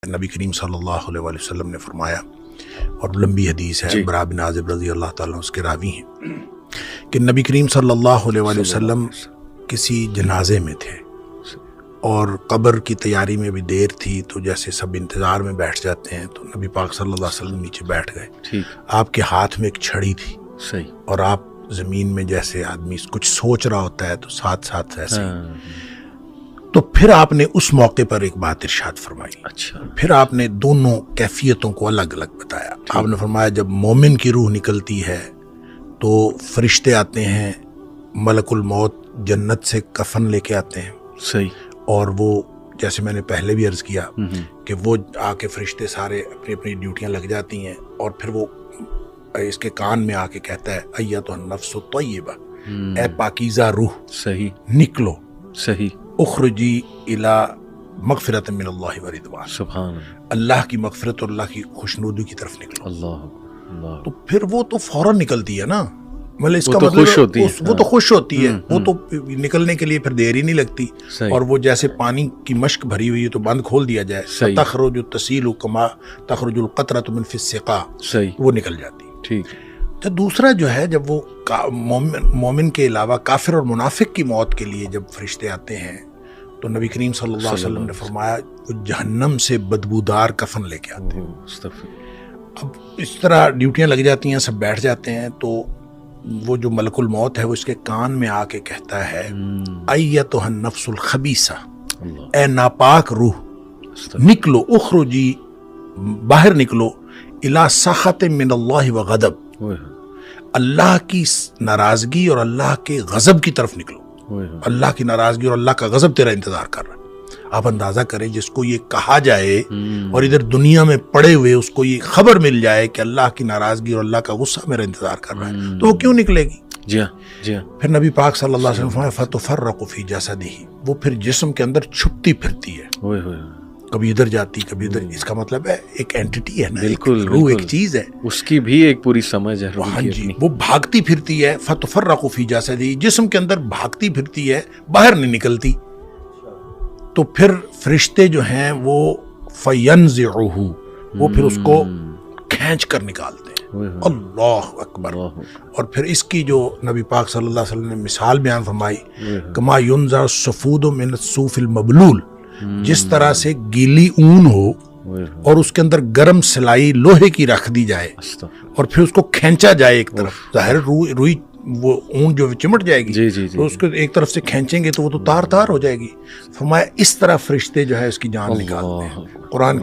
نبی کریم صلی اللہ علیہ وآلہ وسلم نے فرمایا، اور لمبی حدیث ہے، برا بن عازب رضی اللہ تعالیٰ اس کے راوی ہیں، کہ نبی کریم صلی اللہ علیہ وآلہ وسلم کسی جنازے میں تھے اور قبر کی تیاری میں بھی دیر تھی، تو جیسے سب انتظار میں بیٹھ جاتے ہیں، تو نبی پاک صلی اللہ علیہ وسلم نیچے بیٹھ گئے، آپ کے ہاتھ میں ایک چھڑی تھی، اور آپ زمین میں جیسے آدمی کچھ سوچ رہا ہوتا ہے تو ساتھ ساتھ ایسے تو پھر آپ نے اس موقع پر ایک بات ارشاد فرمائی، پھر آپ نے دونوں کیفیتوں کو الگ الگ بتایا۔ آپ نے فرمایا جب مومن کی روح نکلتی ہے تو فرشتے آتے ہیں، ملک الموت جنت سے کفن لے کے آتے ہیں، اور وہ جیسے میں نے پہلے بھی عرض کیا کہ وہ آ کے فرشتے سارے اپنی اپنی ڈیوٹیاں لگ جاتی ہیں، اور پھر وہ اس کے کان میں آ کے کہتا ہے ایتھا النفس الطیبہ، اے پاکیزہ روح نکلو، اخرجی الی مغفرت من اللہ و رضوان، سبحان اللہ کی مغفرت اور اللہ کی خوشنودی کی طرف نکلو۔ اللہ تو پھر وہ تو فوراً نکلتی ہے نا، مطلب اس کا مطلب وہ تو خوش ہوتی ہے، وہ تو نکلنے کے لیے پھر دیر ہی نہیں لگتی، اور وہ جیسے پانی کی مشک بھری ہوئی ہے تو بند کھول دیا جائے، تخرج تسیل کما تخرج القطرۃ من فی السقا، وہ نکل جاتی۔ تو دوسرا جو ہے، جب وہ مومن کے علاوہ کافر اور منافق کی موت کے لیے جب فرشتے آتے ہیں تو نبی کریم صلی اللہ علیہ وسلم نے فرمایا وہ جہنم سے بدبودار کفن لے کے آتے ہیں۔ اب اس طرح ڈیوٹیاں لگ جاتی ہیں، سب بیٹھ جاتے ہیں، تو وہ جو ملک الموت ہے وہ اس کے کان میں آ کے کہتا ہے ایتھا النفس الخبیثہ، اے ناپاک روح نکلو، اخرجی باہر نکلو، الی سخط من اللہ و غضب، اللہ کی ناراضگی اور اللہ کے غضب کی طرف نکلو، اللہ کی ناراضگی اور اللہ کا غضب تیرا انتظار کر رہا ہے۔ آپ اندازہ کریں جس کو یہ کہا جائے اور ادھر دنیا میں پڑے ہوئے اس کو یہ خبر مل جائے کہ اللہ کی ناراضگی اور اللہ کا غصہ میرا انتظار کر رہا ہے، تو وہ کیوں نکلے گی؟ جی ہاں۔ پھر نبی پاک صلی اللہ علیہ وسلم فتفرق فی جسدہ، وہ پھر جسم کے اندر چھپتی پھرتی ہے، کبھی ادھر جاتی کبھی ادھر۔ اس کا مطلب ہے ایک اینٹیٹی ہے نا، بالکل روح ایک چیز ہے، اس کی بھی ایک پوری سمجھ ہے، ہاں جی، وہ بھاگتی پھرتی ہے، فتفرق فی جسدہ، جسم کے اندر بھاگتی پھرتی ہے، باہر نہیں نکلتی۔ تو پھر فرشتے جو ہیں وہ فینزعہ، وہ پھر اس کو کھینچ کر نکالتے ہیں، اللہ اکبر۔ اور پھر اس کی جو نبی پاک صلی اللہ علیہ وسلم نے مثال بیان فرمائی، کما ینزع الصفود من الصوف المبلول، جس طرح سے گیلی اون ہو اور اس کے اندر گرم سلائی لوہے کی رکھ دی جائے اور پھر اس کو کھینچا جائے ایک طرف، ظاہر روئی وہ اون جو چمٹ جائے گی، تو اس کو ایک طرف سے کھینچیں گے تو وہ تو تار تار ہو جائے گی۔ فرمایا اس طرح فرشتے جو ہے اس کی جان نکالتے ہیں۔ قرآن